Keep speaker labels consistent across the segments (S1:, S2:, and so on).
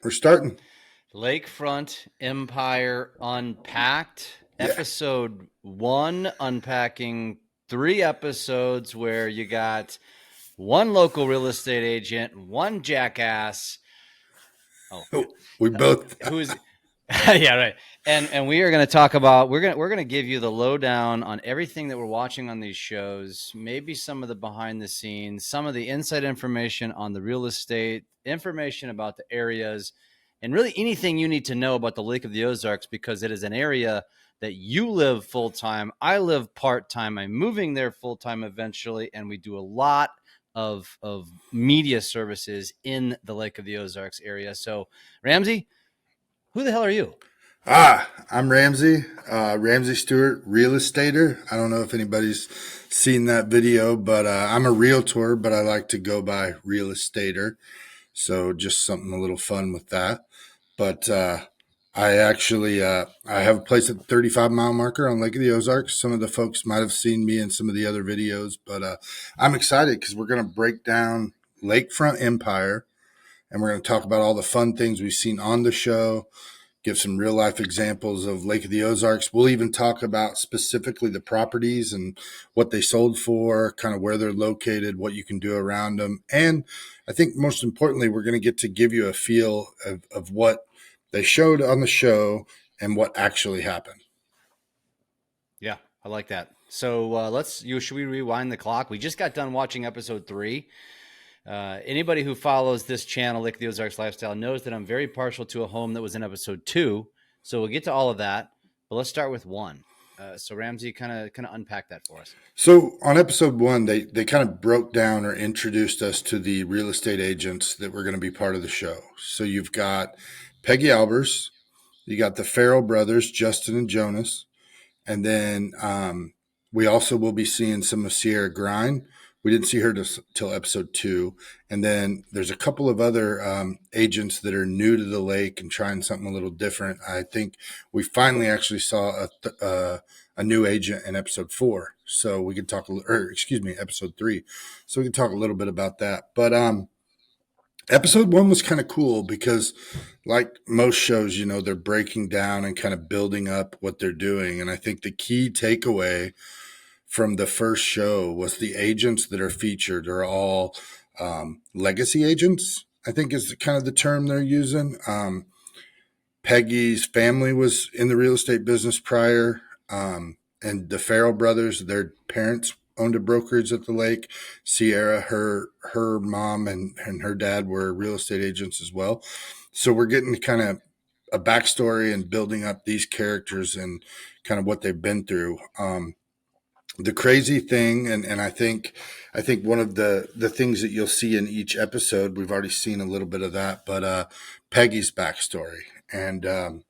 S1: We're starting.
S2: Lakefront Empire Unpacked,
S1: Yeah.
S2: episode 1, unpacking 3 episodes where you got one local real estate agent, one jackass. Oh,
S1: Oh, we both.
S2: who's yeah, right. And we are going to talk about we're going to give you the lowdown on everything that we're watching on these shows, maybe some of the behind the scenes, some of the inside information on the real estate, information about the areas, and really anything you need to know about the Lake of the Ozarks, because it is an area that you live full time. I live part time. I'm moving there full time eventually, and we do a lot of media services in the Lake of the Ozarks area. So, Ramsey, who the hell are you?
S1: I'm Ramsey, Ramsey Stewart, real estater. I don't know if anybody's seen that video, but I'm a realtor, but I like to go by real estater. So just something a little fun with that. But I actually I have a place at the 35-mile marker on Lake of the Ozarks. Some of the folks might have seen me in some of the other videos, but I'm excited because we're going to break down Lakefront Empire, and we're going to talk about all the fun things we've seen on the show, give some real life examples of Lake of the Ozarks. We'll even talk about specifically the properties and what they sold for, kind of where they're located, what you can do around them. And I think most importantly, we're going to get to give you a feel of what they showed on the show and what actually happened.
S2: Yeah, I like that. So should we rewind the clock? We just got done watching episode 3. Anybody who follows this channel, Lake of the Ozarks Lifestyle, knows that I'm very partial to a home that was in episode 2. So we'll get to all of that, but let's start with 1. So Ramsey, kind of unpack that for us.
S1: So on episode 1, they kind of broke down or introduced us to the real estate agents that were going to be part of the show. So you've got Peggy Albers, you got the Farrell brothers, Justin and Jonas, and then we also will be seeing some of Sierra Grind. We didn't see her till episode 2. And then there's a couple of other agents that are new to the lake and trying something a little different. I think we finally actually saw a new agent in episode 4. So we could talk, episode 3. So we could talk a little bit about that. But episode 1 was kind of cool because, like most shows, they're breaking down and kind of building up what they're doing. And I think the key takeaway from the first show was the agents that are featured are all legacy agents, I think is kind of the term they're using. Peggy's family was in the real estate business prior, and the Farrell brothers, their parents owned a brokerage at the lake. Sierra, her mom and her dad were real estate agents as well. So we're getting kind of a backstory and building up these characters and kind of what they've been through. The crazy thing, and I think one of the things that you'll see in each episode, we've already seen a little bit of that, but Peggy's backstory, and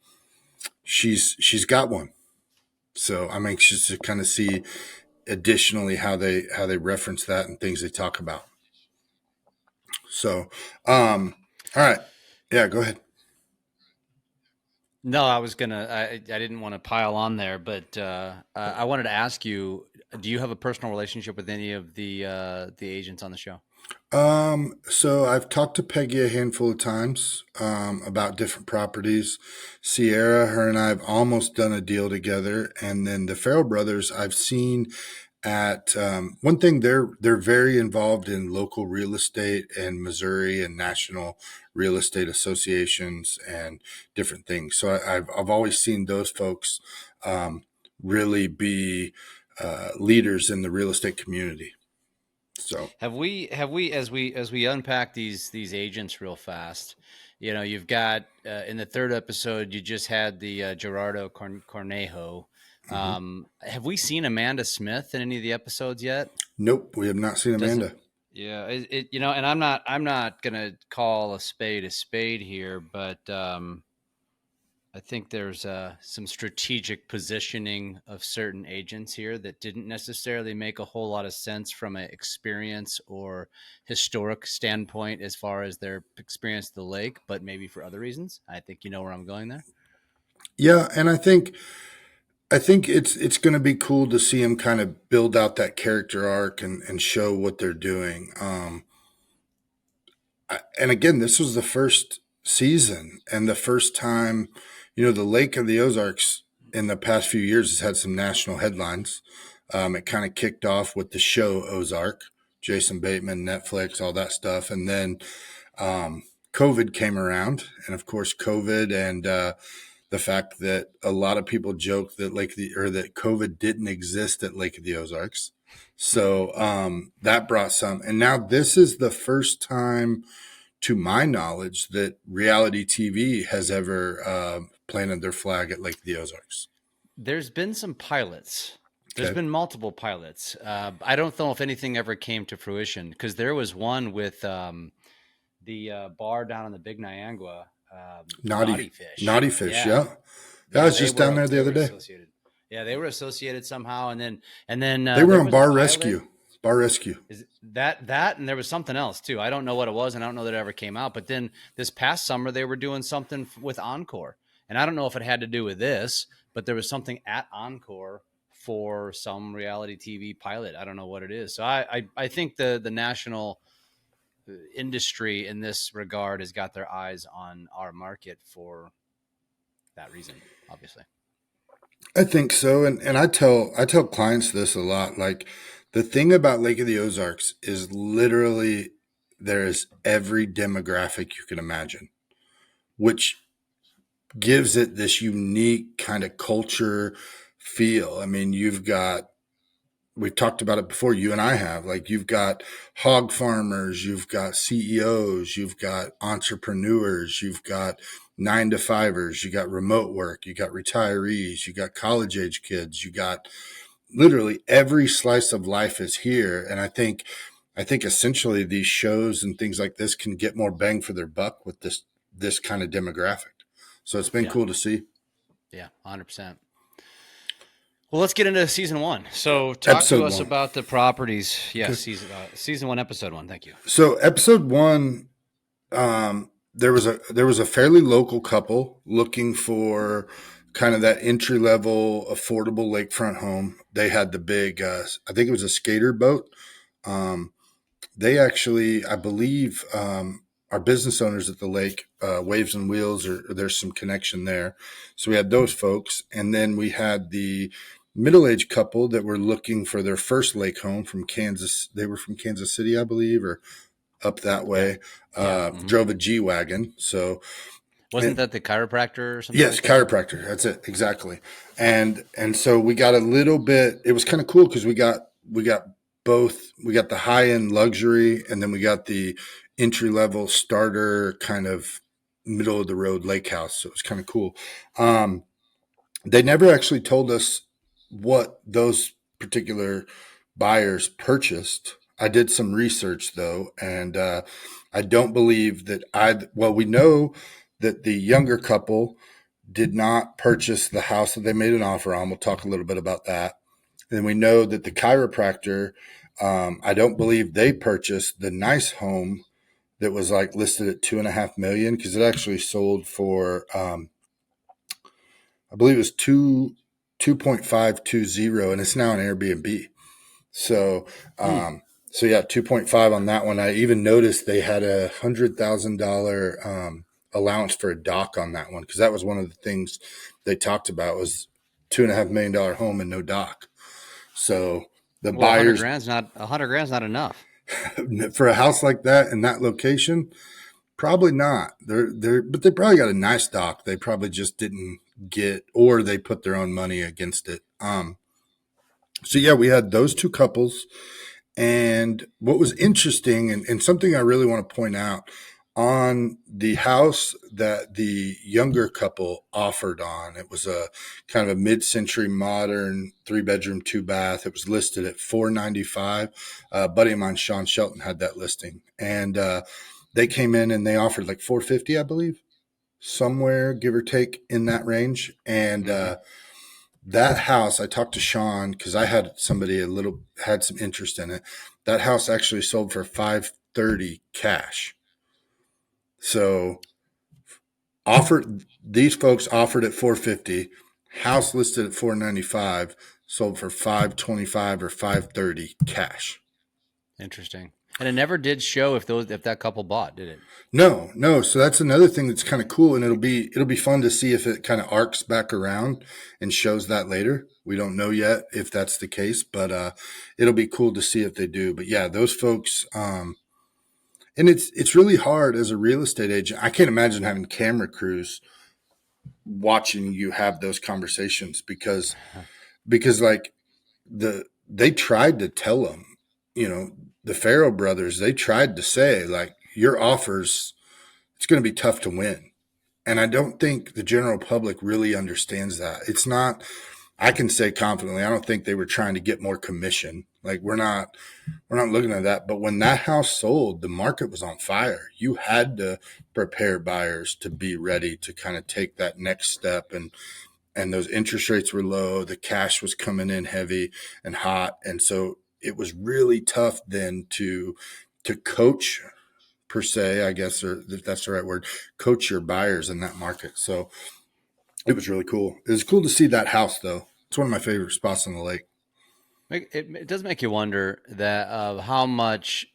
S1: she's got one. So I'm anxious to kind of see additionally how they reference that and things they talk about. So, all right, yeah, go ahead.
S2: No, I didn't want to pile on there, but I wanted to ask you: do you have a personal relationship with any of the agents on the show?
S1: So I've talked to Peggy a handful of times about different properties. Sierra, her and I have almost done a deal together, and then the Farrell brothers I've seen at one thing. They're very involved in local real estate in Missouri and national real estate associations and different things. So I've always seen those folks really be leaders in the real estate community. So
S2: Have we as we unpack these agents real fast? You've got in the 3rd episode, you just had the Gerardo Cornejo.
S1: mhm.
S2: Have we seen Amanda Smith in any of the episodes yet?
S1: Nope, we have not seen
S2: Doesn't
S1: Amanda.
S2: Yeah, and I'm not gonna call a spade here, but I think there's some strategic positioning of certain agents here that didn't necessarily make a whole lot of sense from an experience or historic standpoint as far as their experience at the lake, but maybe for other reasons. I think you know where I'm going there.
S1: Yeah, and I think it's going to be cool to see him kind of build out that character arc and show what they're doing. And again, this was the first season and the first time, the Lake of the Ozarks in the past few years has had some national headlines. It kind of kicked off with the show Ozark, Jason Bateman, Netflix, all that stuff. And then COVID came around. And of course, COVID and the fact that a lot of people joke that that COVID didn't exist at Lake of the Ozarks. So that brought some. And now this is the first time, to my knowledge, that reality TV has ever planted their flag at Lake of the Ozarks.
S2: There's been some pilots. There's
S1: Okay.
S2: been multiple pilots. I don't know if anything ever came to fruition, because there was one with the bar down in the Big Niangua, Naughty Fish.
S1: Naughty Fish.
S2: Yeah,
S1: Yeah. Yeah. I
S2: yeah,
S1: was just down there the
S2: they
S1: other
S2: were
S1: day.
S2: associated. Yeah, they were associated somehow, and then
S1: They were
S2: there
S1: on
S2: was a
S1: Bar
S2: pilot.
S1: Rescue. Bar Rescue.
S2: Is that and there was something else too. I don't know what it was, and I don't know that it ever came out. But then this past summer they were doing something with Encore, and I don't know if it had to do with this, but there was something at Encore for some reality TV pilot. I don't know what it is. So I think the national industry in this regard has got their eyes on our market for that reason, obviously.
S1: I think so. And I tell clients this a lot. Like, the thing about Lake of the Ozarks is literally there is every demographic you can imagine, which gives it this unique kind of culture feel. I mean, we've talked about it before, you and I have, like, you've got hog farmers, you've got CEOs, you've got entrepreneurs, you've got 9 to 5ers, you got remote work, you got retirees, you got college age kids, you got literally every slice of life is here. And I think essentially these shows and things like this can get more bang for their buck with this kind of demographic. So it's been
S2: Yeah,
S1: cool to see.
S2: yeah, 100%. Well, let's get into season one. So, talk to
S1: Episode
S2: us
S1: one.
S2: about the properties. Yes,
S1: Okay.
S2: season one, episode one. Thank you.
S1: So episode one, there was a fairly local couple looking for kind of that entry level, affordable lakefront home. They had the big, I think it was a skater boat. Um, they actually, I believe, are business owners at the lake, Waves and Wheels, or there's some connection there. So we had those folks, and then we had the middle-aged couple that were looking for their first lake home from Kansas. They were from Kansas City, I believe, or up that
S2: Yeah,
S1: way.
S2: yeah.
S1: Drove a G wagon. So,
S2: Wasn't
S1: and
S2: that the chiropractor or something
S1: yes,
S2: like that?
S1: chiropractor. That's it, exactly. And so we got a little bit. It was kind of cool because we got both. We got the high end luxury, and then we got the entry level starter kind of middle of the road lake house. So it was kind of cool. Um, they never actually told us what those particular buyers purchased. I did some research though, and I don't believe that well, we know that the younger couple did not purchase the house that they made an offer on. We'll talk a little bit about that. And we know that the chiropractor, I don't believe they purchased the nice home that was like listed at 2.5 million, because it actually sold for, I believe it was 2.520, and it's now an Airbnb. So,
S2: Hmm.
S1: so yeah, 2.5 on that one. I even noticed they had $100,000 allowance for a dock on that one, because that was one of the things they talked about was $2.5 million home and no dock. So the
S2: Well, 100
S1: buyers
S2: grand's not 100 grand's not enough.
S1: for a house like that in that location, probably not. But they probably got a nice dock. They probably just didn't get, or they put their own money against it. So yeah, we had those two couples. And what was interesting, and something I really want to point out, on the house that the younger couple offered on, it was a kind of a mid-century modern 3 bedroom, 2 bath. It was listed at 495. A buddy of mine, Sean Shelton, had that listing, and they came in and they offered like 450, I believe, somewhere give or take in that range. And
S2: Hmm.
S1: that house, I talked to Sean because I had had some interest in it. That house actually sold for 530 cash. So these folks offered at 450, house listed at 495, sold for 525 or 530 cash.
S2: Interesting. And it never did show if that couple bought, did it?
S1: No, no. So that's another thing that's kind of cool, and it'll be fun to see if it kind of arcs back around and shows that later. We don't know yet if that's the case, but it'll be cool to see if they do. But yeah, those folks, and it's really hard as a real estate agent. I can't imagine having camera crews watching you have those conversations because like they tried to tell them, the Farrell brothers, they tried to say like your offers, it's going to be tough to win. And I don't think the general public really understands that. It's not, I can say confidently, I don't think they were trying to get more commission. Like we're not looking at that. But when that house sold, the market was on fire. You had to prepare buyers to be ready to kind of take that next step. And those interest rates were low. The cash was coming in heavy and hot. And so it was really tough then to coach per se, I guess, or if that's the right word, coach your buyers in that market. So it was really cool. It was cool to see that house though. It's one of my favorite spots on the lake.
S2: It does make you wonder that of how much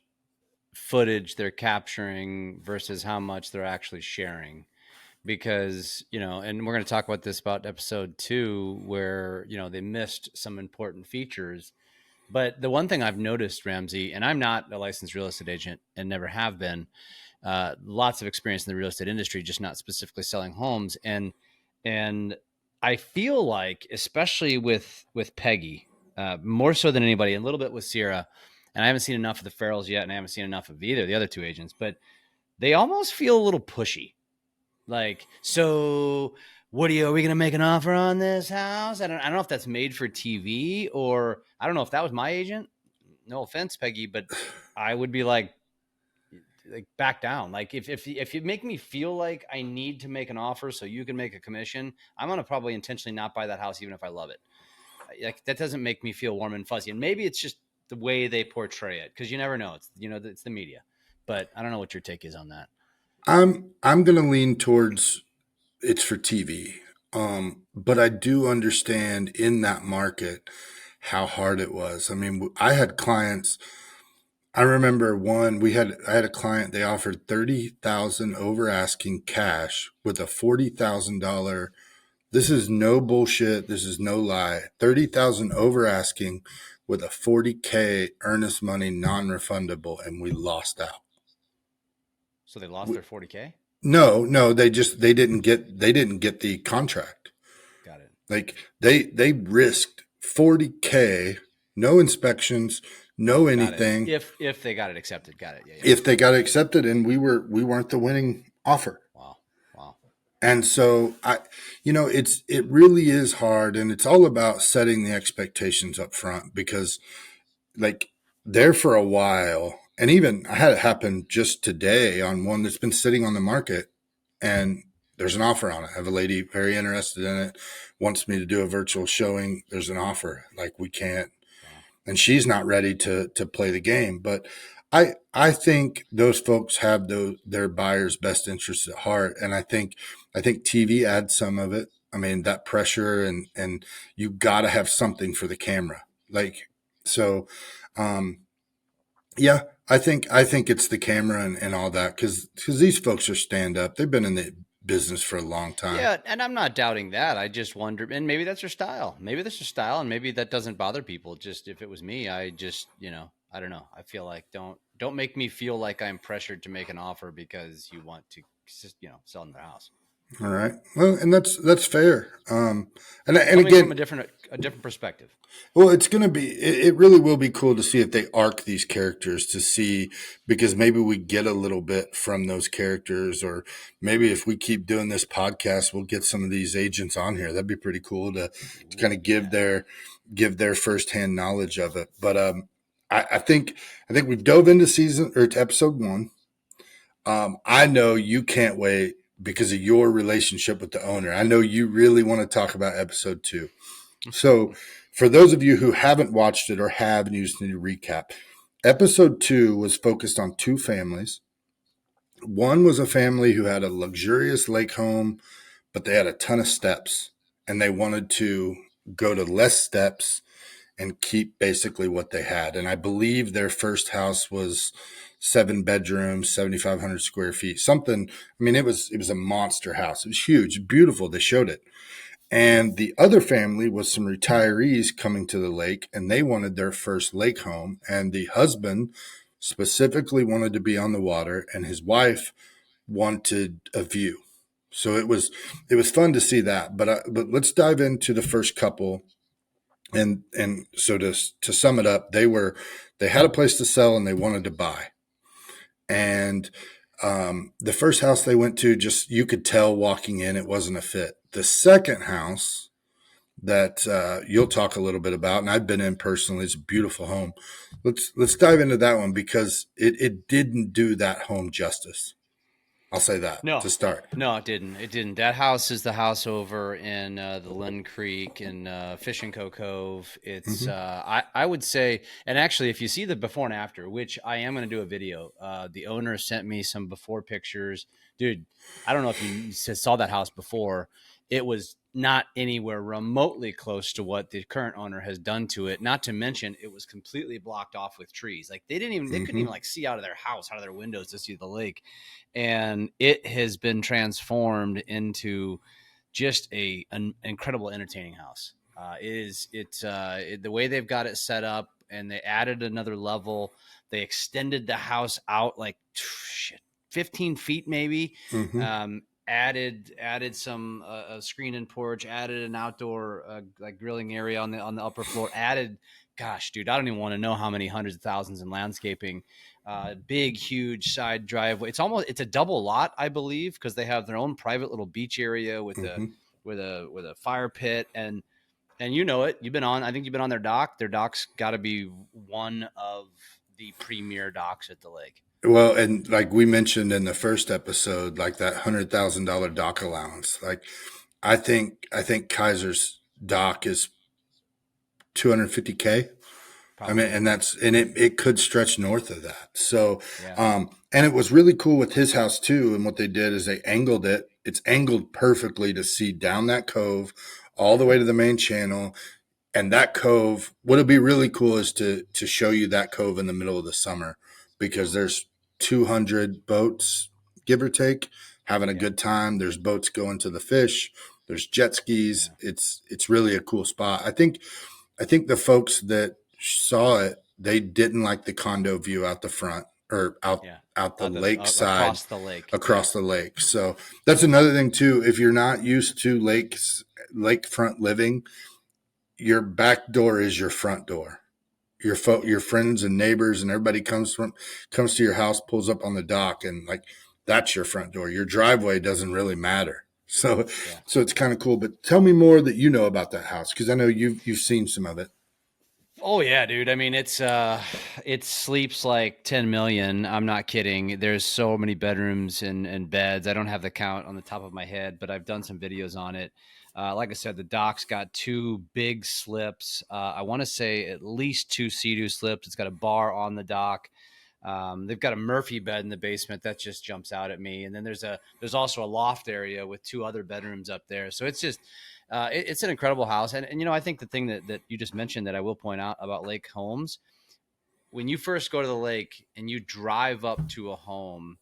S2: footage they're capturing versus how much they're actually sharing. Because, and we're going to talk about this about episode 2, where, they missed some important features. But the one thing I've noticed, Ramsey, and I'm not a licensed real estate agent and never have been, lots of experience in the real estate industry, just not specifically selling homes. And I feel like, especially with Peggy, more so than anybody, and a little bit with Sierra, and I haven't seen enough of the Farrells yet, and I haven't seen enough of either the other 2 agents, but they almost feel a little pushy. Like, so are we going to make an offer on this house? I don't know if that's made for TV, or I don't know if that was my agent. No offense, Peggy, but I would be like back down. Like if you make me feel like I need to make an offer so you can make a commission, I'm going to probably intentionally not buy that house, even if I love it. Like that doesn't make me feel warm and fuzzy. And maybe it's just the way they portray it. 'Cause you never know. It's the media, but I don't know what your take is on that.
S1: I'm going to lean towards it's for TV. But I do understand in that market how hard it was. I mean, I had clients. I remember I had a client, they offered 30,000 over asking cash with a $40,000. This is no bullshit. This is no lie. 30,000 over asking with a 40K earnest money non-refundable, and we lost out.
S2: So they lost their 40K?
S1: No, they didn't get the contract.
S2: Got it.
S1: Like they risked 40K, no inspections, no anything.
S2: If they got it accepted, got it. Yeah.
S1: If they got it accepted, and we weren't the winning offer.
S2: Wow.
S1: And so it really is hard, and it's all about setting the expectations up front, because like there for a while, and even I had it happen just today on one that's been sitting on the market, and there's an offer on it. I have a lady very interested in it, wants me to do a virtual showing. There's an offer. Like we can't, and she's not ready to play the game. But I think those folks have their buyers' best interests at heart, and I think TV adds some of it. I mean, that pressure, and you got to have something for the camera, like so. Yeah, I think it's the camera and all that, because these folks are stand up. They've been in the business for a long time.
S2: Yeah, and I'm not doubting that. I just wonder, and maybe that's their style. Maybe that's their style, and maybe that doesn't bother people. Just if it was me, I just, I don't know. I feel like don't make me feel like I'm pressured to make an offer because you want to, sell in their house.
S1: All right. Well, and that's fair. And
S2: Coming
S1: again,
S2: from a different perspective.
S1: well, it's going to be, it really will be cool to see if they arc these characters, to see, because maybe we get a little bit from those characters, or maybe if we keep doing this podcast, we'll get some of these agents on here. That'd be pretty cool to kind of give their firsthand knowledge of it. But, I think we've dove into to episode 1. I know you can't wait because of your relationship with the owner. I know you really want to talk about episode 2. So for those of you who haven't watched it or have, and you just need to recap, episode 2 was focused on 2 families. One was a family who had a luxurious lake home, but they had a ton of steps, and they wanted to go to less steps and keep basically what they had. And I believe their first house was 7 bedrooms, 7,500 square feet, something. I mean, it was a monster house. It was huge, beautiful. They showed it. And the other family was some retirees coming to the lake, and they wanted their first lake home. And the husband specifically wanted to be on the water, and his wife wanted a view. So it was fun to see that. But let's dive into the first couple. And so to sum it up, they had a place to sell and they wanted to buy. And the first house they went to, just you could tell walking in, it wasn't a fit. The second house that you'll talk a little bit about, and I've been in personally, it's a beautiful home. Let's dive into that one because it didn't do that home justice. I'll say that
S2: No,
S1: to start.
S2: no, it didn't. It didn't. That house is the house over in the Lynn Creek in Fishing Cove. It's
S1: Mm-hmm.
S2: I would say, and actually, if you see the before and after, which I am going to do a video, the owner sent me some before pictures, dude. I don't know if you saw that house before. It was not anywhere remotely close to what the current owner has done to it. Not to mention, it was completely blocked off with trees. Like they couldn't even
S1: Mm-hmm.
S2: like see out of their house, out of their windows to see the lake, and it has been transformed into just an incredible entertaining house. The way they've got it set up, and they added another level. They extended the house out like 15 feet maybe.
S1: Mm-hmm.
S2: Added some a screen and porch, added an outdoor like grilling area on the upper floor, added, gosh, dude, I don't even want to know how many hundreds of thousands in landscaping. Big, huge side driveway. It's a double lot, I believe, because they have their own private little beach area with a
S1: Mm-hmm.
S2: fire pit, and you know it. You've been on. I think you've been on their dock. Their dock's got to be one of the premier docks at the lake.
S1: Well, and like we mentioned in the first episode, like that $100,000 dock allowance, like I think Kaiser's dock is 250K. I mean,
S2: Probably.
S1: and it could stretch north of that. So,
S2: Yeah.
S1: and it was really cool with his house too. And what they did is they angled it. It's angled perfectly to see down that cove all the way to the main channel. And that cove, what'll be really cool is to show you that cove in the middle of the summer because there's 200 boats, give or take, having a
S2: Yeah.
S1: good time. There's boats going to the fish. There's jet skis.
S2: Yeah.
S1: It's really a cool spot. I think the folks that saw it, they didn't like the condo view out the front or
S2: Yeah.
S1: out the lake side
S2: Across the lake. Yeah.
S1: across the lake. So that's another thing too. If you're not used to lakefront living, your back door is your front door. Your friends and neighbors and everybody comes to your house, pulls up on the dock, and like that's your front door. Your driveway doesn't really matter. So
S2: Yeah.
S1: so it's kind of cool. But tell me more that you know about that house because I know you've seen some of it.
S2: Oh yeah, dude. I mean, it sleeps like 10 million. I'm not kidding. There's so many bedrooms and beds. I don't have the count on the top of my head, but I've done some videos on it. Like I said, the dock's got two big slips. I want to say at least two Sea-Doo slips. It's got a bar on the dock. They've got a Murphy bed in the basement that just jumps out at me, and then there's also a loft area with two other bedrooms up there. So it's just it's an incredible house, and I think the thing that you just mentioned that I will point out about lake homes, when you first go to the lake and you drive up to a home,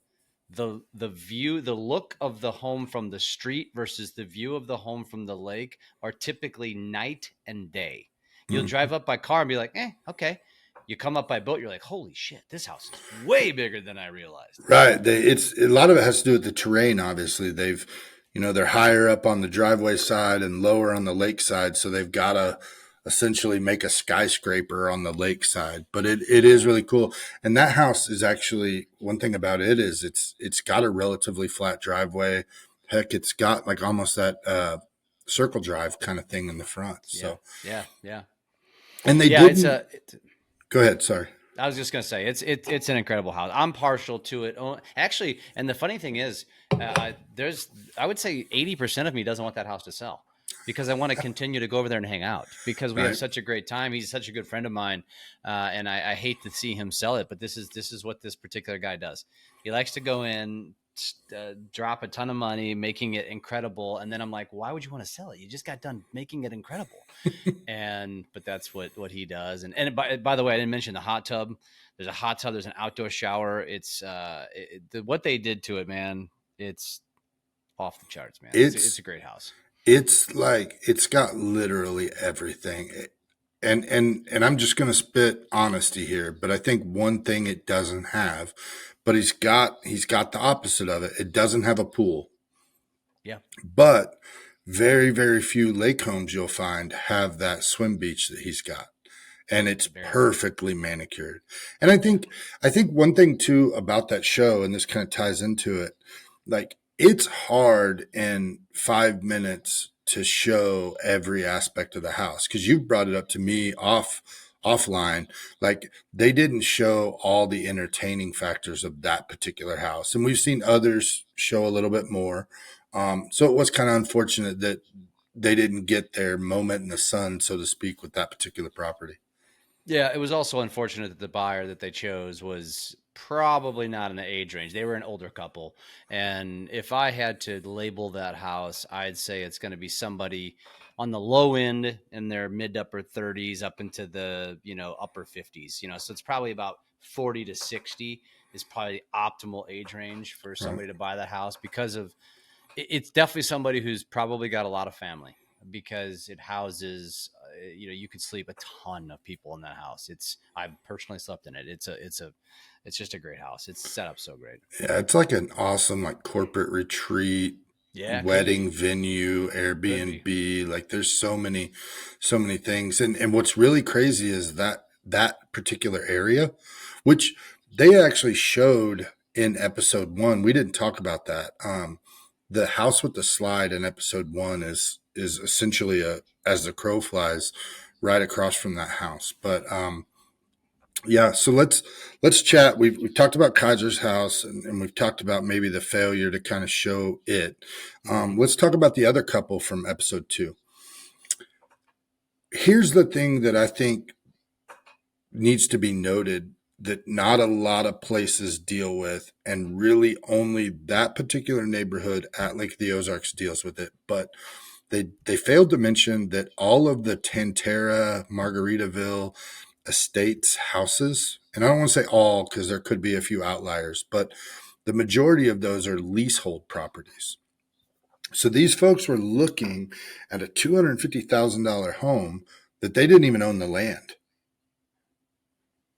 S2: the view, the look of the home from the street versus the view of the home from the lake are typically night and day. You'll
S1: Mm.
S2: drive up by car and be like, okay. You come up by boat, you're like, holy shit, this house is way bigger than I realized.
S1: Right. It's a lot of it has to do with the terrain. Obviously, they're higher up on the driveway side and lower on the lake side, so they've got to essentially make a skyscraper on the lake side. But it is really cool. And that house is actually one thing about it is it's got a relatively flat driveway. Heck, it's got like almost that circle drive kind of thing in the front.
S2: Yeah,
S1: So,
S2: yeah, yeah,
S1: and they
S2: yeah. It's
S1: didn't.
S2: a.
S1: Go ahead. Sorry.
S2: I was just gonna say it's an incredible house. I'm partial to it. Actually, and the funny thing is, there's I would say 80% of me doesn't want that house to sell because I want to continue to go over there and hang out because we have
S1: Right.
S2: such a great time. He's such a good friend of mine, and I hate to see him sell it. But this is what this particular guy does. He likes to go in, drop a ton of money making it incredible, and then I'm like, why would you want to sell it? You just got done making it incredible. But that's what he does. And by the way, I didn't mention the hot tub. There's a hot tub. There's an outdoor shower. It's what they did to it, man. It's off the charts, man. It's
S1: It's
S2: a great house.
S1: it's like it's got literally everything. And I'm just going to spit honesty here, but I think one thing it doesn't have, but he's got the opposite of it. It doesn't have a pool.
S2: Yeah,
S1: But very, very few lake homes you'll find have that swim beach that he's got. And it's
S2: very few.
S1: perfectly manicured. And I think one thing too about that show, and this kind of ties into it, like it's hard in 5 minutes to show every aspect of the house. Cause you brought it up to me offline. Like they didn't show all the entertaining factors of that particular house. And we've seen others show a little bit more. So it was kind of unfortunate that they didn't get their moment in the sun, so to speak, with that particular property.
S2: Yeah, it was also unfortunate that the buyer that they chose was probably not in the age range. They were an older couple. And if I had to label that house, I'd say it's going to be somebody on the low end in their mid upper 30s up into the, upper 50s, so it's probably about 40 to 60 is probably the optimal age range for
S1: Right.
S2: somebody to buy that house because of it's definitely somebody who's probably got a lot of family because it houses you could sleep a ton of people in that house. I've personally slept in it. It's just a great house. It's set up so great.
S1: Yeah, it's like an awesome like corporate retreat,
S2: Yeah, it could be.
S1: wedding venue,
S2: Could be.
S1: Airbnb. Like there's so many things. And what's really crazy is that particular area, which they actually showed in episode one. We didn't talk about that. The house with the slide in episode one is essentially a as the crow flies right across from that house. But yeah, so let's chat. We've talked about Kaiser's house, and we've talked about maybe the failure to kind of show it.
S2: Hmm.
S1: Let's talk about the other couple from episode two. Here's the thing that I think needs to be noted that not a lot of places deal with, and really only that particular neighborhood at Lake of the Ozarks deals with it. But they failed to mention that all of the Tantera, Margaritaville estates houses, and I don't want to say all because there could be a few outliers, but the majority of those are leasehold properties. So these folks were looking at a $250,000 home that they didn't even own the land.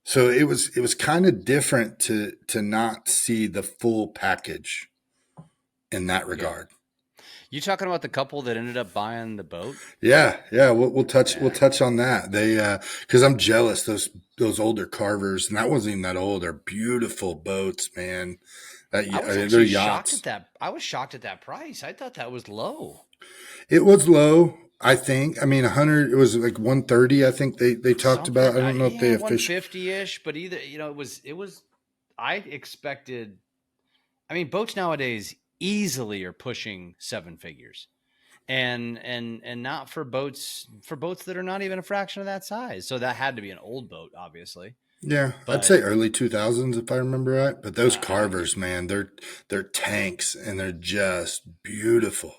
S1: So it was kind of different to not see the full package in that
S2: Yeah.
S1: regard.
S2: You talking about the couple that ended up buying the boat?
S1: Yeah, we'll
S2: Yeah.
S1: touch on that. They because I'm jealous those older Carvers, and that wasn't even that old. They're beautiful boats, man.
S2: I was
S1: They're
S2: actually shocked at
S1: yachts.
S2: that. I was shocked at that price. I thought that was low.
S1: It was low, I think. I mean, 100. It was like 130. I think they talked about.
S2: Something,
S1: I don't know if they
S2: yeah,
S1: official.
S2: 150 ish, but either, it was, I expected, I mean, boats nowadays easily are pushing seven figures. And not for boats that are not even a fraction of that size. So that had to be an old boat, obviously.
S1: Yeah, I'd
S2: But
S1: say early 2000s if I remember right. But those
S2: I think,
S1: Carvers, man, they're tanks and they're just beautiful.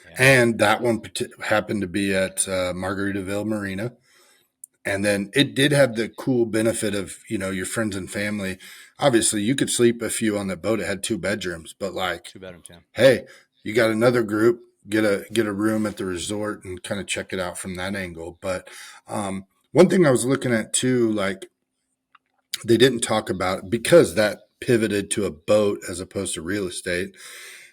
S2: yeah,
S1: And that one happened to be at Margaritaville Marina. And then it did have the cool benefit of, your friends and family. Obviously, you could sleep a few on the boat. It had two bedrooms, but like,
S2: 2 bedrooms, yeah.
S1: hey, you got another group, get a room at the resort and kind of check it out from that angle. But one thing I was looking at too, like they didn't talk about because that pivoted to a boat as opposed to real estate.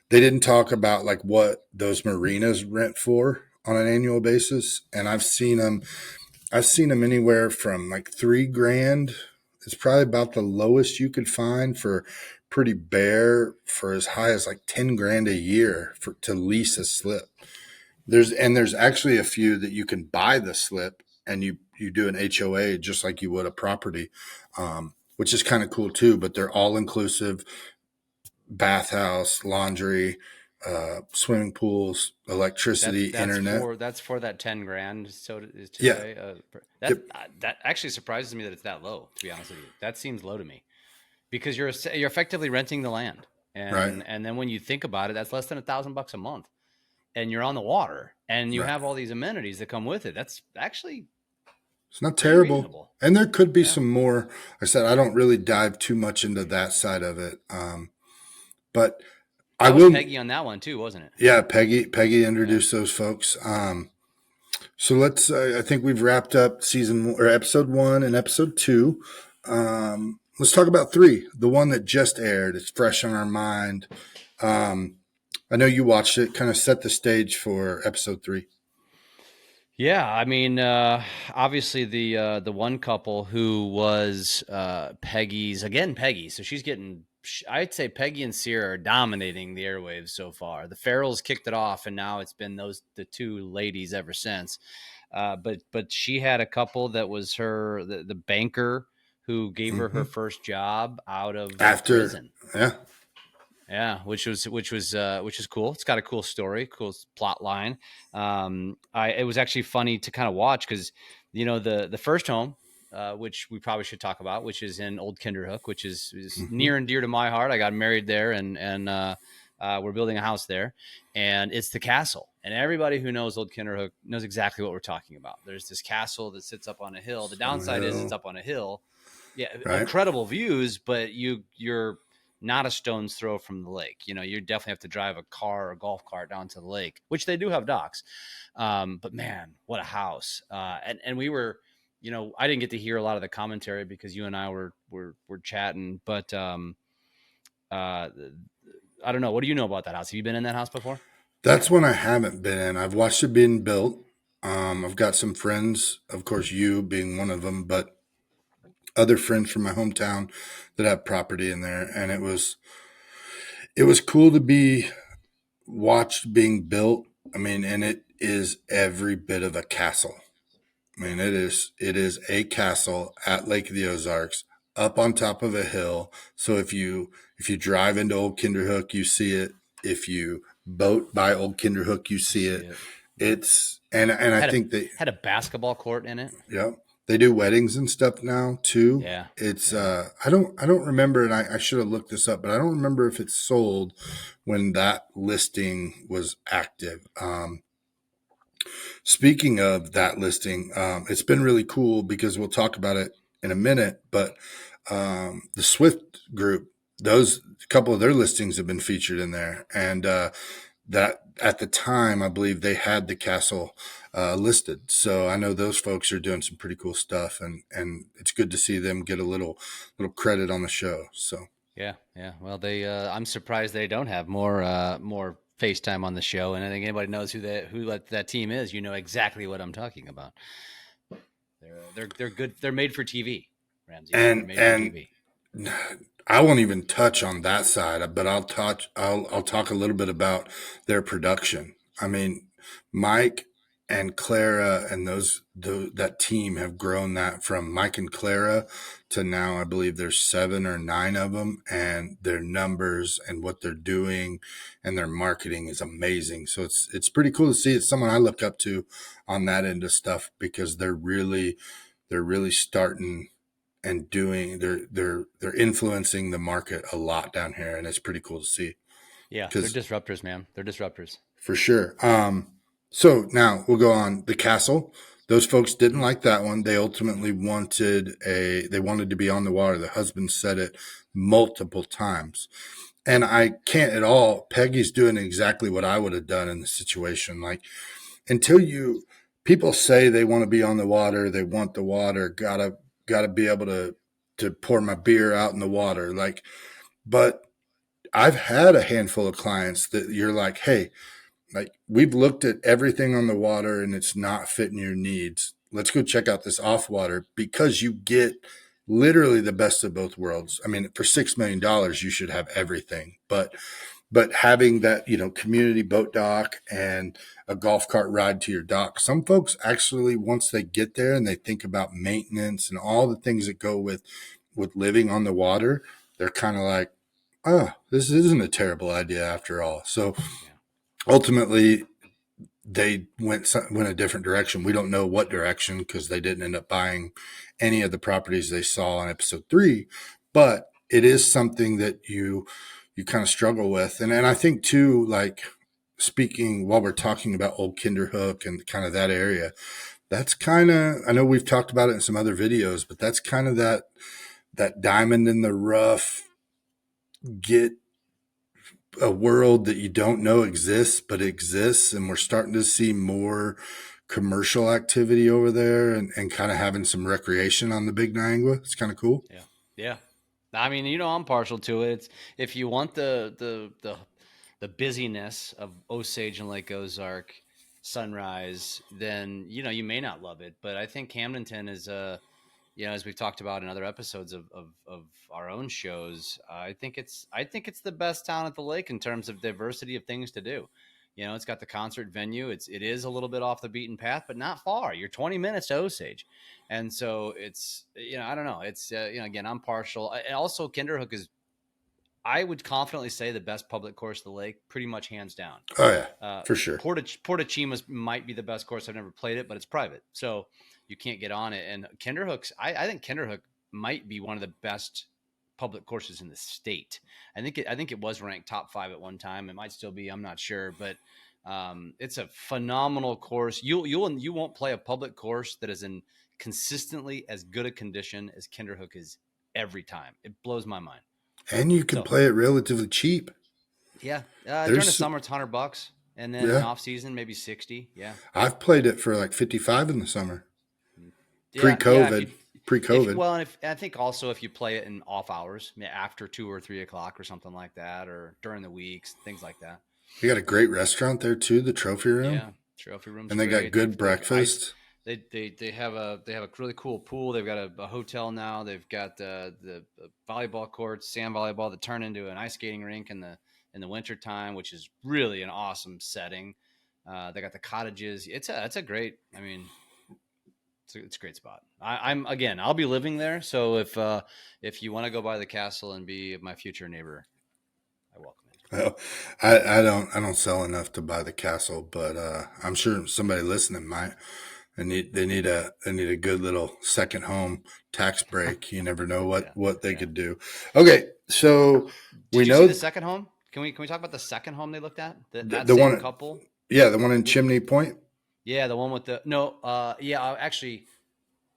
S1: They didn't talk about like what those marinas rent for on an annual basis, and I've seen them anywhere from like 3 grand. It's probably about the lowest you could find for pretty bare for as high as like 10 grand a year for to lease a slip. There's actually a few that you can buy the slip and you do an HOA just like you would a property, which is kind of cool too. But they're all inclusive: bathhouse, laundry, swimming pools,
S2: That's
S1: electricity,
S2: that's
S1: internet.
S2: for that's for that 10 grand. So is to
S1: Yeah.
S2: say
S1: Yep.
S2: that actually surprises me that it's that low. To be honest with you, that seems low to me because you're effectively renting the land,
S1: Right.
S2: And then when you think about it, that's less than $1,000 a month, and you're on the water, and you
S1: Right.
S2: have all these amenities that come with it. That's actually
S1: It's not
S2: pretty
S1: terrible.
S2: reasonable.
S1: And there could be
S2: Yeah.
S1: some more. Like I said, I don't really dive too much into that side of it. But I
S2: That was
S1: will.
S2: Peggy on that one too, wasn't it?
S1: Yeah, Peggy
S2: Yeah.
S1: introduced those folks. So let's. I think we've wrapped up season or episode 1 and episode 2. Let's talk about 3, the one that just aired. It's fresh on our mind. I know you watched it. Kind of set the stage for episode 3.
S2: Yeah, I mean, obviously the one couple who was Peggy's again, Peggy. So she's getting. I'd say Peggy and Sierra are dominating the airwaves so far. The Farrells kicked it off, and now it's been the two ladies ever since. But she had a couple that was the banker who gave her her first job out of
S1: After,
S2: prison.
S1: yeah,
S2: Yeah, which is cool. It's got a cool story, cool plot line. It was actually funny to kind of watch because the first home, which we probably should talk about, which is in Old Kinderhook, which is near and dear to my heart. I got married there, and we're building a house there, and it's the castle. And everybody who knows Old Kinderhook knows exactly what we're talking about. There's this castle that sits up on a hill. The downside is it's up on a hill. Yeah,
S1: right.
S2: incredible views, but you're not a stone's throw from the lake. You definitely have to drive a car or a golf cart down to the lake, which they do have docks. But man, what a house! And we were, I didn't get to hear a lot of the commentary because you and I were chatting. But I don't know. What do you know about that house? Have you been in that house before?
S1: That's one I haven't been in. I've watched it being built. I've got some friends, of course, you being one of them, but other friends from my hometown that have property in there, and it was cool to be watched being built. I mean, and it is every bit of a castle. I mean, it is a castle at Lake of the Ozarks, up on top of a hill. So if you drive into Old Kinderhook, you see it. If you boat by Old Kinderhook, you see it. It's and I
S2: Had a
S1: think they
S2: had a basketball court in it.
S1: yeah they do weddings and stuff now too.
S2: Yeah,
S1: It's
S2: yeah.
S1: I don't remember, and I should have looked this up, but I don't remember if it's sold when that listing was active. Speaking of that listing, it's been really cool because we'll talk about it in a minute. But the Swift group, those a couple of their listings have been featured in there, and that at the time I believe they had the castle listed. So I know those folks are doing some pretty cool stuff, and it's good to see them get a little credit on the show. So.
S2: Yeah, yeah. Well, I'm surprised they don't have more FaceTime on the show. And I think anybody knows who that team is, you know exactly what I'm talking about. They're good. They're made for TV, Ramsey. They're
S1: And
S2: made for
S1: and
S2: TV.
S1: I won't even touch on that side, but I'll talk a little bit about their production. I mean, Mike and Clara and that team have grown that from Mike and Clara to now I believe there's 7 or 9 of them, and their numbers and what they're doing and their marketing is amazing. So it's pretty cool to see. It's someone I look up to on that end of stuff because they're really starting and doing they're influencing the market a lot down here, and it's pretty cool to see
S2: Yeah, they're
S1: because
S2: disruptors, man. They're disruptors.
S1: for sure. So now we'll go on the castle. Those folks didn't
S2: Mhm.
S1: like that one. They ultimately wanted to be on the water. The husband said it multiple times, and I can't at all. Peggy's doing exactly what I would have done in the situation. Like until people say they want to be on the water, they want the water, gotta be able to pour my beer out in the water. Like, but I've had a handful of clients that you're like, hey, like we've looked at everything on the water and it's not fitting your needs. Let's go check out this off water because you get literally the best of both worlds. I mean, for $6 million, you should have everything, but having that, community boat dock and a golf cart ride to your dock, some folks actually, once they get there and they think about maintenance and all the things that go with living on the water, they're kind of like, oh, this isn't a terrible idea after all. So
S2: Yeah.
S1: ultimately they went a different direction. We don't know what direction because they didn't end up buying any of the properties they saw in episode 3, but it is something that you you kind of struggle with. And I think too, like speaking while we're talking about Old Kinderhook and kind of that area, that's kind of, I know we've talked about it in some other videos, but that's kind of that diamond in the rough, get a world that you don't know exists, but exists. And we're starting to see more commercial activity over there and kind of having some recreation on the Big Niagara. It's kind of cool.
S2: Yeah. Yeah. I mean, I'm partial to it. It's, if you want the busyness of Osage and Lake Ozark sunrise, then you may not love it. But I think Camdenton is as we've talked about in other episodes of our own shows, I think it's the best town at the lake in terms of diversity of things to do. It's got the concert venue. It is a little bit off the beaten path, but not far. You're 20 minutes to Osage, and so it's I don't know. It's again, I'm partial. And also, Kinderhook is, I would confidently say, the best public course of the lake, pretty much hands down.
S1: Oh yeah, for sure.
S2: Portachima's might be the best course. I've never played it, but it's private, so you can't get on it. And Kinderhook's, I think Kinderhook might be one of the best public courses in the state. I think it was ranked top 5 at one time. It might still be. I'm not sure, but it's a phenomenal course. You won't play a public course that is in consistently as good a condition as Kinderhook is every time. It blows my mind.
S1: And you can play it relatively cheap.
S2: Yeah. During the summer, it's $100, and then in off season, maybe 60. Yeah.
S1: I've played it for like 55 in the summer.
S2: Yeah,
S1: Pre-COVID.
S2: And I think also if you play it in off hours, after 2 or 3 o'clock or something like that, or during the weeks, things like that.
S1: You got a great restaurant there too, the Trophy Room.
S2: Yeah, Trophy Room's
S1: and they
S2: great.
S1: got good breakfast.
S2: They have a really cool pool. They've got a hotel now. They've got the volleyball courts, sand volleyball, that turn into an ice skating rink in the wintertime, which is really an awesome setting. They got the cottages. It's a great. I mean, it's a great spot. I'll be living there. So if you want to go by the castle and be my future neighbor, I welcome it.
S1: Well, I don't sell enough to buy the castle, but I'm sure somebody listening might. They need a good little second home tax break. You never know what they could do. Okay, so
S2: Did you see the second home? Can we talk about the second home they looked at? The same
S1: one
S2: couple.
S1: Yeah, the one in Chimney Point.
S2: Yeah, the one with the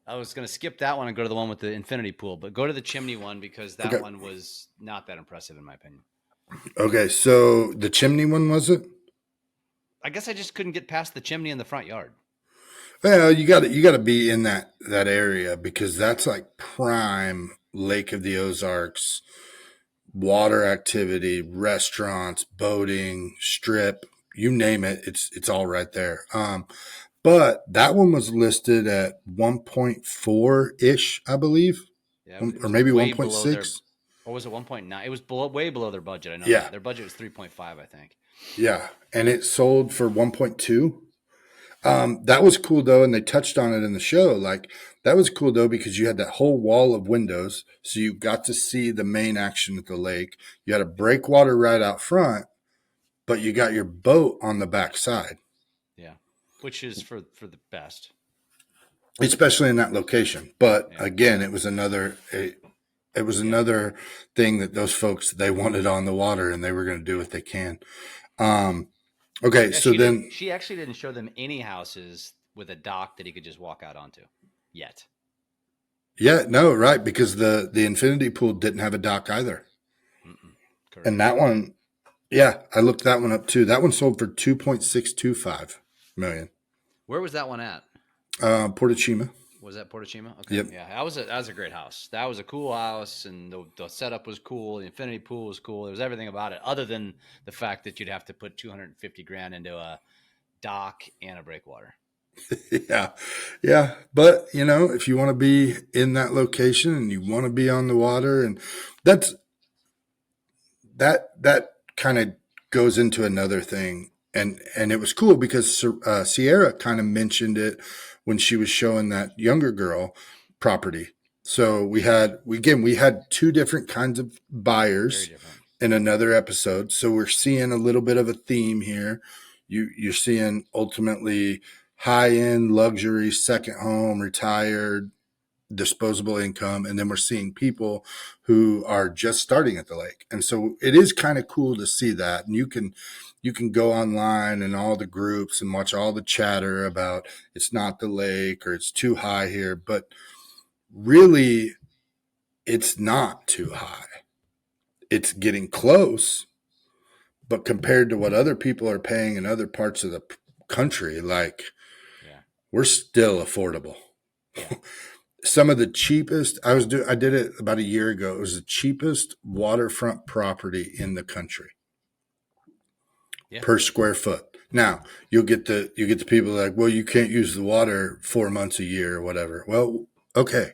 S2: I was going to skip that one and go to the one with the infinity pool, but go to the chimney one because that one was not that impressive in my opinion.
S1: Okay, so the chimney one, was it?
S2: I guess I just couldn't get past the chimney in the front yard.
S1: Well, you got to be in that area because that's like prime Lake of the Ozarks, water activity, restaurants, boating, strip, you name it, it's all right there. But that one was listed at 1.4-ish, I believe.
S2: Yeah,
S1: or maybe 1.6.
S2: Or was it 1.9? It was way below their budget. I know that. Their budget was 3.5, I think.
S1: Yeah, and it sold for 1.2. That was cool though, and they touched on it in the show. Like that was cool though because you had that whole wall of windows, so you got to see the main action at the lake. You had a breakwater right out front, but you got your boat on the back side.
S2: Yeah, which is for the best,
S1: especially in that location. But again, it was another another thing that those folks, they wanted on the water, and they were going to do what they can. Okay,
S2: yeah,
S1: so then
S2: she actually didn't show them any houses with a dock that he could just walk out onto yet.
S1: Yeah, no, right, because the infinity pool didn't have a dock either. And that one, yeah, I looked that one up too. That one sold for $2.625 million.
S2: Where was that one at?
S1: Portachima.
S2: Was that Portachima? Okay.
S1: Yep.
S2: Yeah, that was a great house. That was a cool house, and the setup was cool. The infinity pool was cool. There was everything about it, other than the fact that you'd have to put $250,000 into a dock and a breakwater.
S1: Yeah. But if you want to be in that location and you want to be on the water, and that kind of goes into another thing, and it was cool because Sierra kind of mentioned it when she was showing that younger girl property. So we had 2 different kinds of buyers in another episode. So we're seeing a little bit of a theme here. You're seeing ultimately high-end luxury, second home, retired, disposable income, and then we're seeing people who are just starting at the lake. And so it is kind of cool to see that. And you can go online and all the groups and watch all the chatter about it's not the lake or it's too high here, but really it's not too high. It's getting close, but compared to what other people are paying in other parts of the country, like we're still affordable.
S2: Yeah.
S1: Some of the cheapest I did it about a year ago. It was the cheapest waterfront property in the country per square foot. Now you get the people like, well, you can't use the water 4 months a year or whatever. Well, okay.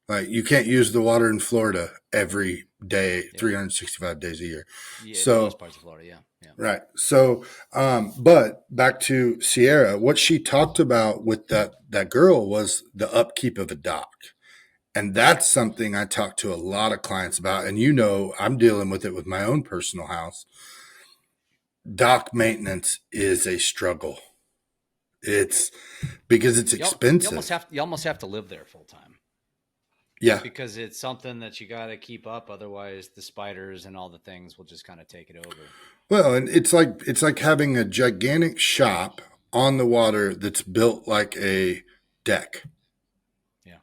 S1: Like you can't use the water in Florida every day, 365 days a year.
S2: Yeah,
S1: so
S2: most parts of Florida, yeah.
S1: Right. So, but back to Sierra, what she talked about with that girl was the upkeep of a dock. And that's something I talk to a lot of clients about. And I'm dealing with it with my own personal house. Dock maintenance is a struggle. It's because it's expensive.
S2: You almost have to live there full time.
S1: Yeah.
S2: Because it's something that you got to keep up. Otherwise the spiders and all the things will just kind of take it over.
S1: Well, and it's like having a gigantic shop on the water that's built like a deck.
S2: Yeah.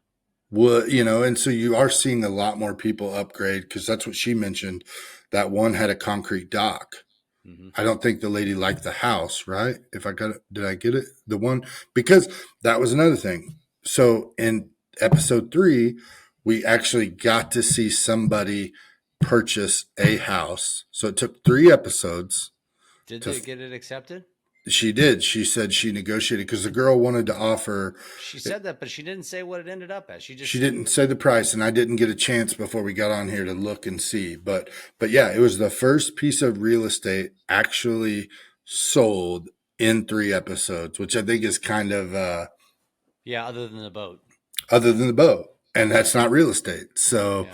S1: Well, and so you are seeing a lot more people upgrade because that's what she mentioned. That one had a concrete dock. Mm-hmm. I don't think the lady liked the house, right? Did I get it? The one, because that was another thing. So in episode 3, we actually got to see somebody purchase a house. So it took 3 episodes.
S2: Did they get it accepted?
S1: She did. She said she negotiated because the girl wanted to offer.
S2: She said that, but she didn't say what it ended up as. She
S1: didn't say the price, and I didn't get a chance before we got on here to look and see. But yeah, it was the first piece of real estate actually sold in 3 episodes, which I think is kind of
S2: other than the boat.
S1: And that's not real estate. So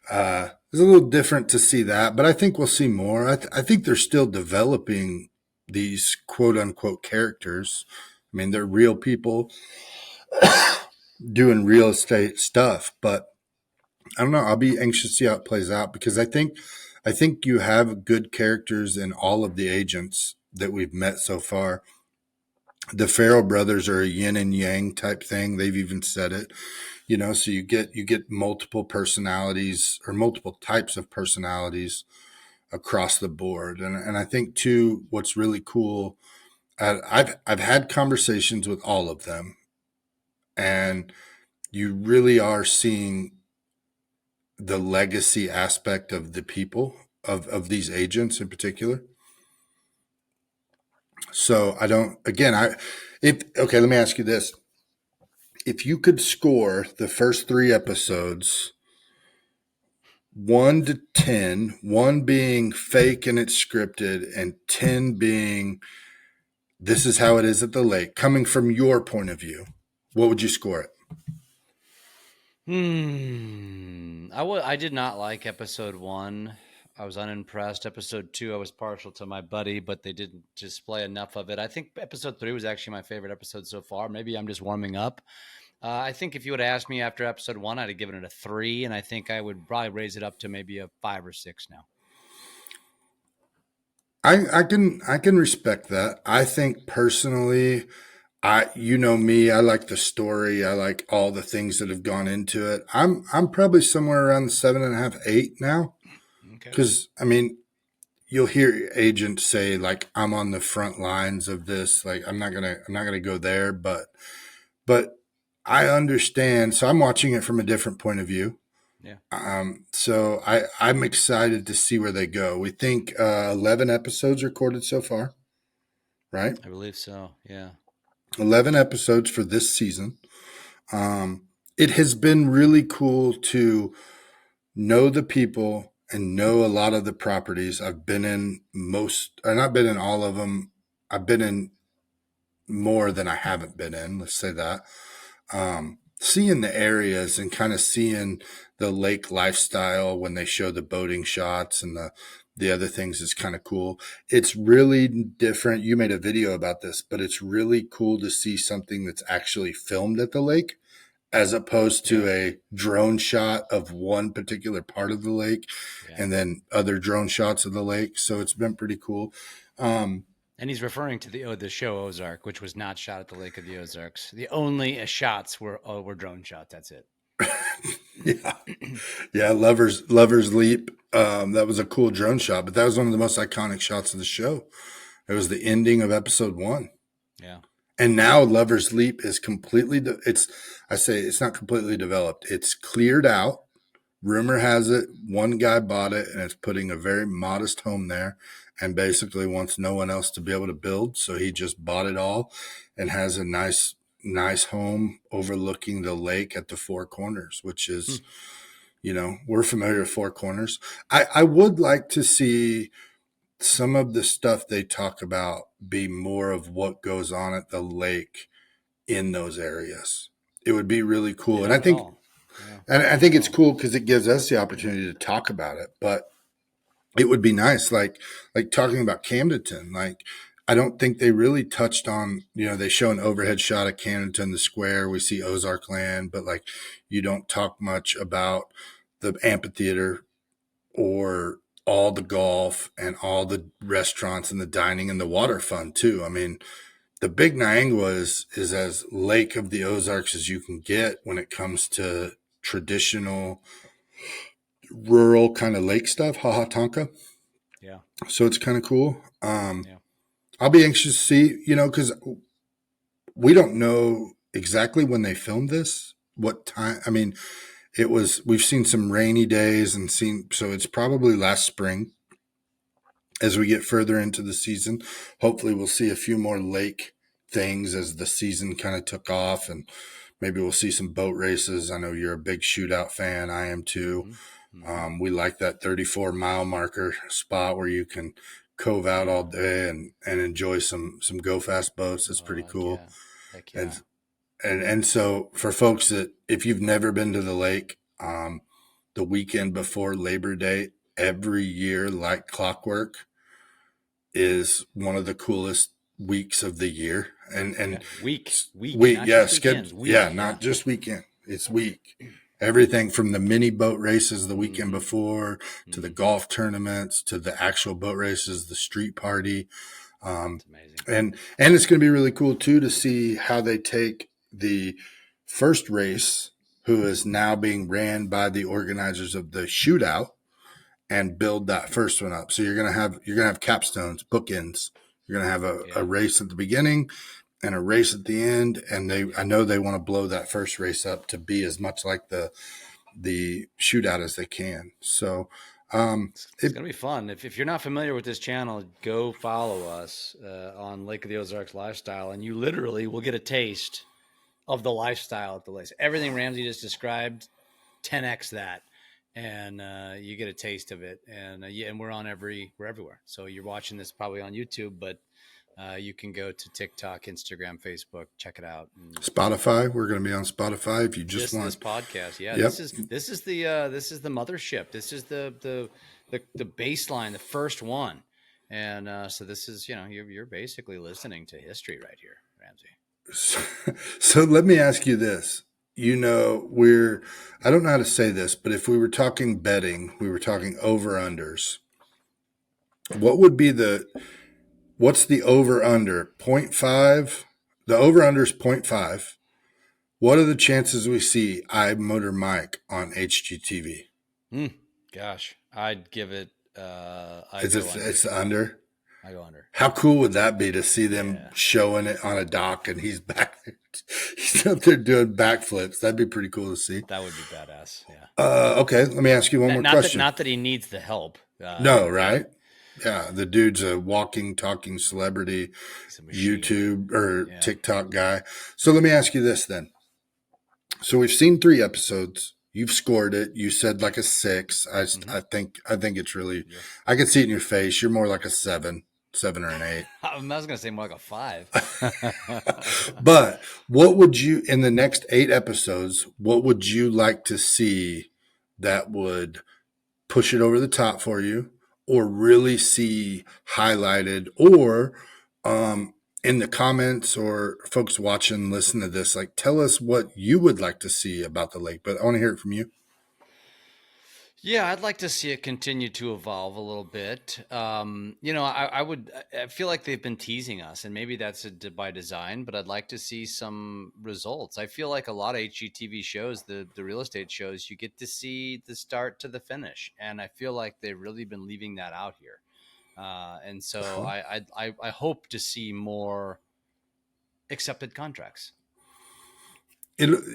S1: it's a little different to see that, but I think we'll see more. I think they're still developing these quote unquote characters. I mean, they're real people doing real estate stuff, but I don't know. I'll be anxious to see how it plays out because I think you have good characters in all of the agents that we've met so far. The Farrell brothers are a yin and yang type thing. They've even said it, so you get multiple personalities or multiple types of personalities across the board. And I think too, what's really cool, I've had conversations with all of them, and you really are seeing the legacy aspect of the people of these agents in particular. So let me ask you this. If you could score the first 3 episodes 1 to 10, 1 being fake and it's scripted, and 10 being this is how it is at the lake, coming from your point of view, what would you score it?
S2: I did not like episode 1. I was unimpressed. Episode 2, I was partial to my buddy, but they didn't display enough of it. I think episode 3 was actually my favorite episode so far. Maybe I'm just warming up. I think if you would have asked me after episode 1, I'd have given it a 3, and I think I would probably raise it up to maybe a 5 or 6 now.
S1: I can respect that. I think personally, me, I like the story. I like all the things that have gone into it. I'm probably somewhere around the 7.5, 8 now. Okay. Because you'll hear agents say like, I'm on the front lines of this. Like, I'm not gonna go there, but I understand. So I'm watching it from a different point of view. Yeah. So I'm excited to see where they go. We think 11 episodes recorded so far, right?
S2: I believe so. Yeah.
S1: 11 episodes for this season. It has been really cool to know the people and know a lot of the properties. I've been in not been in all of them. I've been in more than I haven't been in. Let's say that. Seeing the areas and kind of seeing the lake lifestyle when they show the boating shots and the other things is kind of cool. It's really different. You made a video about this, but it's really cool to see something that's actually filmed at the lake as opposed to a drone shot of one particular part of the lake and then other drone shots of the lake. So it's been pretty cool.
S2: And he's referring to the show Ozark, which was not shot at the Lake of the Ozarks. The only shots were drone shots. That's it.
S1: Yeah. Lovers Leap. That was a cool drone shot, but that was one of the most iconic shots of the show. It was the ending of episode 1.
S2: Yeah.
S1: And now Lover's Leap is completely, it's not completely developed. It's cleared out. Rumor has it, one guy bought it and is putting a very modest home there and basically wants no one else to be able to build. So he just bought it all and has a nice home overlooking the lake at the Four Corners, which is, we're familiar with Four Corners. I would like to see some of the stuff they talk about be more of what goes on at the lake in those areas. It would be really cool. And I think, it's cool because it gives us the opportunity to talk about it, but it would be nice. Like talking about Camdenton, like, I don't think they really touched on, they show an overhead shot of Camdenton, the square, we see Ozark land, but like, you don't talk much about the amphitheater or all the golf and all the restaurants and the dining and the water fun too. I mean, the Big Niangua is as Lake of the Ozarks as you can get when it comes to traditional rural kind of lake stuff, Haha Tonka.
S2: Yeah.
S1: So it's kind of cool. I'll be anxious to see, because we don't know exactly when they filmed this, what time. I mean, we've seen some rainy days so it's probably last spring. As we get further into the season, hopefully we'll see a few more lake things as the season kind of took off, and maybe we'll see some boat races. I know you're a big shootout fan. I am too. Mm-hmm. We like that 34-mile marker spot where you can cove out all day and enjoy some go fast boats. It's pretty cool.
S2: Yeah. Heck yeah.
S1: And so for folks that, if you've never been to the lake, the weekend before Labor Day, every year, like clockwork, is one of the coolest weeks of the year. And
S2: week,
S1: not just weekend. It's week. Everything from the mini boat races the weekend before to the golf tournaments to the actual boat races, the street party. That's amazing. And it's going to be really cool too to see how they take the first race, who is now being ran by the organizers of the shootout, and build that first one up. So you're gonna have capstones, bookends. You're gonna have a race at the beginning and a race at the end. And I know they want to blow that first race up to be as much like the shootout as they can. So
S2: it's gonna be fun. If you're not familiar with this channel, go follow us on Lake of the Ozarks Lifestyle, and you literally will get a taste of the lifestyle at the lake. Everything Ramsey just described, 10x that. And you get a taste of it, and we're everywhere. So you're watching this probably on YouTube, but you can go to TikTok, Instagram, Facebook, check it out. And
S1: Spotify, we're going to be on Spotify if you just want
S2: this podcast. Yeah,
S1: yep.
S2: This is the mothership. This is the baseline, the first one, and so this is you're basically listening to history right here, Ramsey.
S1: So let me ask you this. I don't know how to say this, but if we were talking betting, we were talking over-unders. What's the over-under? 0.5? The over-under is 0.5. What are the chances we see iMotor Mike on HGTV?
S2: Gosh, I'd give it,
S1: it's the under?
S2: I go under.
S1: How cool would that be to see them showing it on a dock and he's back there? He's up there doing backflips. That'd be pretty cool to see.
S2: That would be badass. Yeah.
S1: Okay. Let me ask you one more question.
S2: Not that he needs the help.
S1: No, right? Yeah. The dude's a walking, talking celebrity, YouTube or TikTok guy. So let me ask you this then. So we've seen 3 episodes. You've scored it. You said like a 6. I think it's really, I can see it in your face. You're more like a 7 or an 8.
S2: I was going to say more like a 5.
S1: But what would you, in the next 8 episodes, what would you like to see that would push it over the top for you, or really see highlighted, or in the comments or folks watching, listen to this, like tell us what you would like to see about the lake. But I want to hear it from you.
S2: Yeah, I'd like to see it continue to evolve a little bit. I feel like they've been teasing us, and maybe that's by design, but I'd like to see some results. I feel like a lot of HGTV shows, the real estate shows, you get to see the start to the finish. And I feel like they've really been leaving that out here. And so
S1: Uh-huh.
S2: I hope to see more accepted contracts.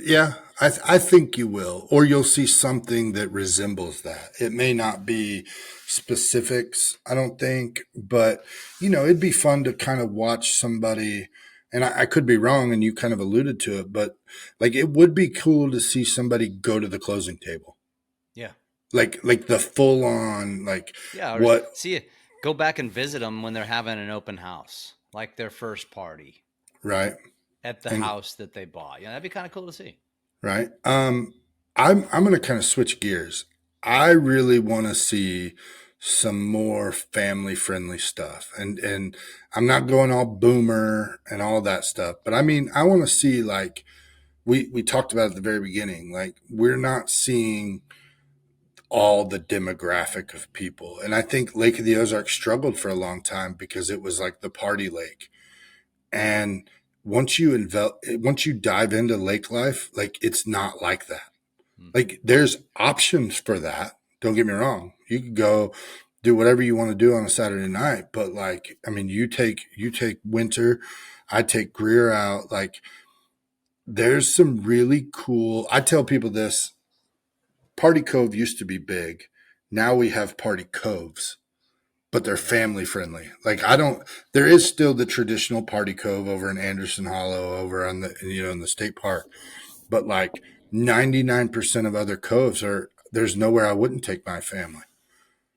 S1: Yeah, I think you will, or you'll see something that resembles that. It may not be specifics, I don't think, but it'd be fun to kind of watch somebody. And I could be wrong, and you kind of alluded to it, but like it would be cool to see somebody go to the closing table,
S2: Yeah.
S1: like the full on, like
S2: Yeah, or
S1: what,
S2: see it. Go back and visit them when they're having an open house, like their first party
S1: right?
S2: at the
S1: And
S2: house that they bought. Yeah, that'd be kind of cool to see.
S1: right. I'm going to kind of switch gears. I really want to see some more family friendly stuff, and I'm not going all boomer and all that stuff, but I mean, I want to see like we talked about at the very beginning, like we're not seeing all the demographic of people, and I think Lake of the Ozarks struggled for a long time because it was like the party lake, and once you dive into lake life, like it's not like that.
S2: Mm-hmm.
S1: Like there's options for that. Don't get me wrong. You could go do whatever you want to do on a Saturday night, but like I mean, you take Winter, I take Greer out. Like there's some really cool. I tell people this: Party Cove used to be big. Now we have Party Coves, but they're
S2: Yeah.
S1: family friendly. Like I don't. There is still the traditional Party Cove over in Anderson Hollow, over on the in the state park, but like 99% of other coves are there's nowhere I wouldn't take my family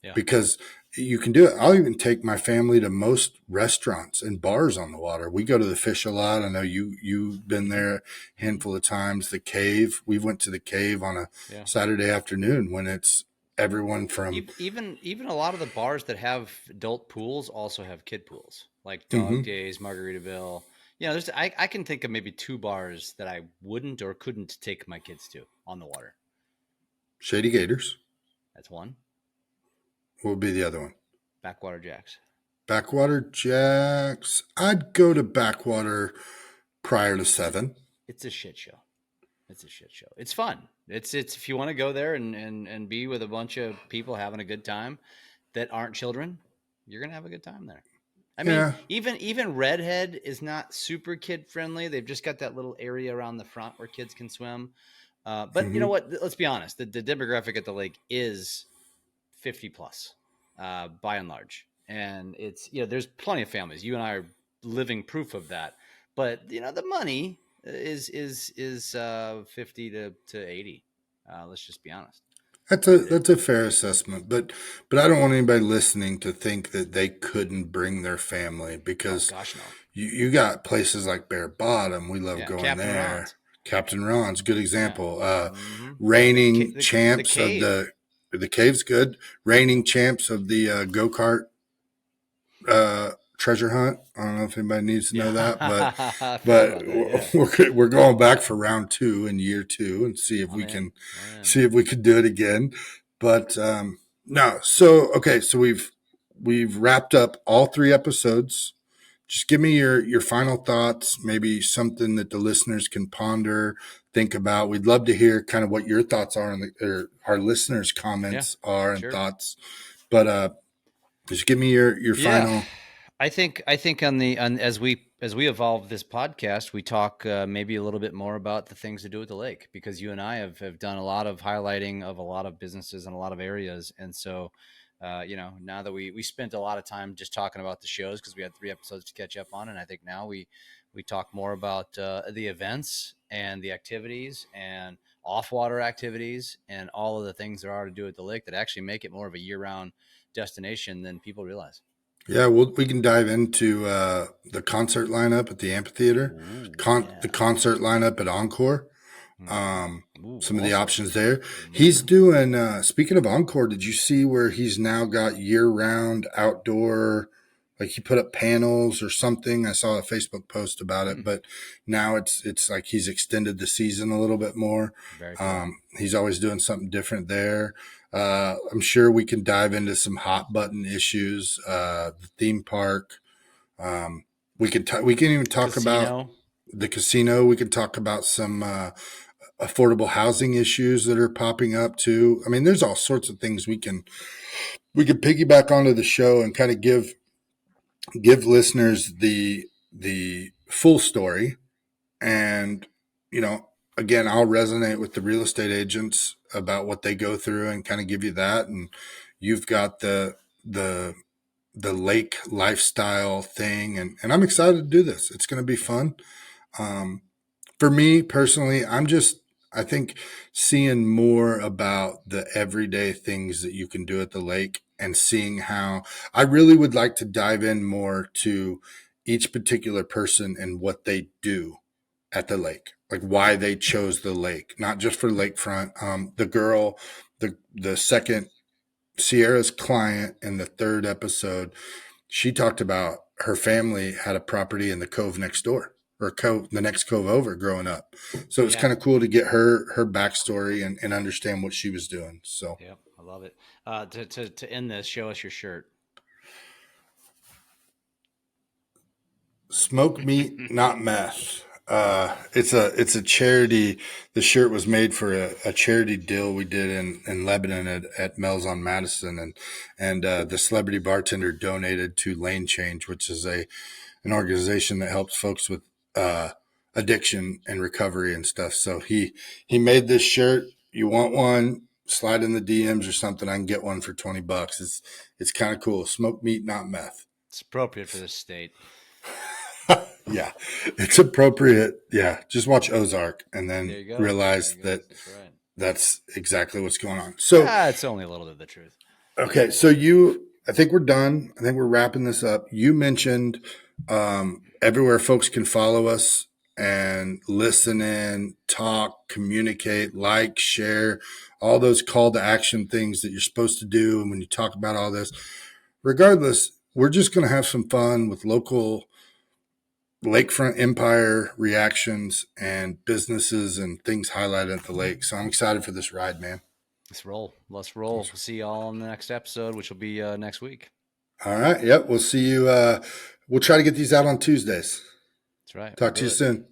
S2: Yeah.
S1: because you can do it. I'll even take my family to most restaurants and bars on the water. We go to the Fish a lot. I know you've been
S2: Mm-hmm.
S1: there a
S2: Mm-hmm.
S1: handful of times. The Cave. We went to the Cave on a
S2: Yeah.
S1: Saturday afternoon when it's everyone from
S2: Even a lot of the bars that have adult pools also have kid pools, like Dog
S1: mhm,
S2: Days, Margaritaville. I can think of maybe two bars that I wouldn't or couldn't take my kids to on the water.
S1: Shady Gators.
S2: That's one.
S1: What would be the other one?
S2: Backwater Jacks.
S1: Backwater Jacks. I'd go to Backwater prior to 7.
S2: It's a shit show. It's a shit show. It's fun. It's if you want to go there and be with a bunch of people having a good time that aren't children, you're gonna have a good time there. I mean,
S1: Yeah.
S2: even Redhead is not super kid friendly. They've just got that little area around the front where kids can swim. But you know
S1: Hmm.
S2: what? Let's be honest. The demographic at the lake is 50 plus, by and large, and it's there's plenty of families. You and I are living proof of that. But the money is 50 to 80. Let's just be honest.
S1: That's a fair assessment, but I don't want anybody listening to think that they couldn't bring their family
S2: Oh
S1: because
S2: gosh, no.
S1: you got places like Bear Bottom. We love
S2: Yeah,
S1: going
S2: Captain
S1: there.
S2: Ron's.
S1: Captain Ron's good
S2: Yeah.
S1: example.
S2: Mm-hmm.
S1: Reigning
S2: The
S1: champs of
S2: cave.
S1: the cave's good. Reigning champs of the go kart treasure hunt. I don't know if anybody needs to
S2: Yeah,
S1: know that, but
S2: I forgot
S1: but
S2: about that. Yeah.
S1: we're going back for round 2 in year 2 and see if
S2: I'm
S1: we
S2: in.
S1: can
S2: I'm in.
S1: see if we could do it again. But no, so okay, so we've wrapped up all 3 episodes. Just give me your final thoughts, maybe something that the listeners can ponder, think about. We'd love to hear kind of what your thoughts are and or our listeners'
S2: Yeah.
S1: comments are and
S2: Sure.
S1: thoughts. But just give me your
S2: Yeah.
S1: final.
S2: I think on as we evolve this podcast, we talk maybe a little bit more about the things to do with the lake, because you and I have done a lot of highlighting of a lot of businesses in a lot of areas, and so now that we spent a lot of time just talking about the shows because we had 3 episodes to catch up on, and I think now we talk more about the events and the activities and off water activities and all of the things there are to do at the lake that actually make it more of a year round destination than people realize.
S1: Yeah, we can dive into the concert lineup at the amphitheater,
S2: Ooh,
S1: the
S2: yeah.
S1: concert lineup at Encore,
S2: Hmm. Ooh,
S1: some of the
S2: also.
S1: options there. He's
S2: Hmm.
S1: doing, speaking of Encore, did you see where he's now got year round outdoor Like he put up panels or something. I saw a Facebook post about it, but now it's like he's extended the season a little bit more.
S2: Very cool.
S1: He's always doing something different there. I'm sure we can dive into some hot button issues. The theme park. We can even talk about
S2: Casino.
S1: the casino. We can talk about some affordable housing issues that are popping up too. I mean, there's all sorts of things we can piggyback onto the show and kind of give listeners the full story. And again, I'll resonate with the real estate agents about what they go through and kind of give you that. And you've got the lake lifestyle thing, and I'm excited to do this. It's going to be fun. For me personally, I think seeing more about the everyday things that you can do at the lake and seeing how I really would like to dive in more to each particular person and what they do at the lake, like why they chose the lake, not just for lakefront. The girl, the second Sierra's client in the third episode, she talked about her family had a property in the cove next door or cove, the next cove over growing up. So it was kind of cool to get her backstory and understand what she was doing. So,
S2: Yep, I love it. To end this, show us your shirt.
S1: Smoke meat, not meth. It's a charity. The shirt was made for a charity deal we did in Lebanon at Mel's on Madison, and the celebrity bartender donated to Lane Change, which is an organization that helps folks with addiction and recovery and stuff. So he made this shirt. You want one? Slide in the DMs or something. I can get one for $20. It's kind of cool. Smoke meat, not meth.
S2: It's appropriate for this state.
S1: Yeah, it's appropriate. Yeah, just watch Ozark and then realize that's exactly what's going on. So
S2: it's only a little bit of the truth.
S1: Okay, so I think we're done. I think we're wrapping this up. You mentioned everywhere folks can follow us and listen in, talk, communicate, like, share, all those call to action things that you're supposed to do. And when you talk about all this, regardless, we're just going to have some fun with local Lakefront Empire reactions and businesses and things highlighted at the lake. So I'm excited for this ride, man.
S2: Let's roll. We'll see you all in the next episode, which will be next week.
S1: All right. Yep. We'll see you. We'll try to get these out on Tuesdays.
S2: That's right.
S1: Talk to you soon.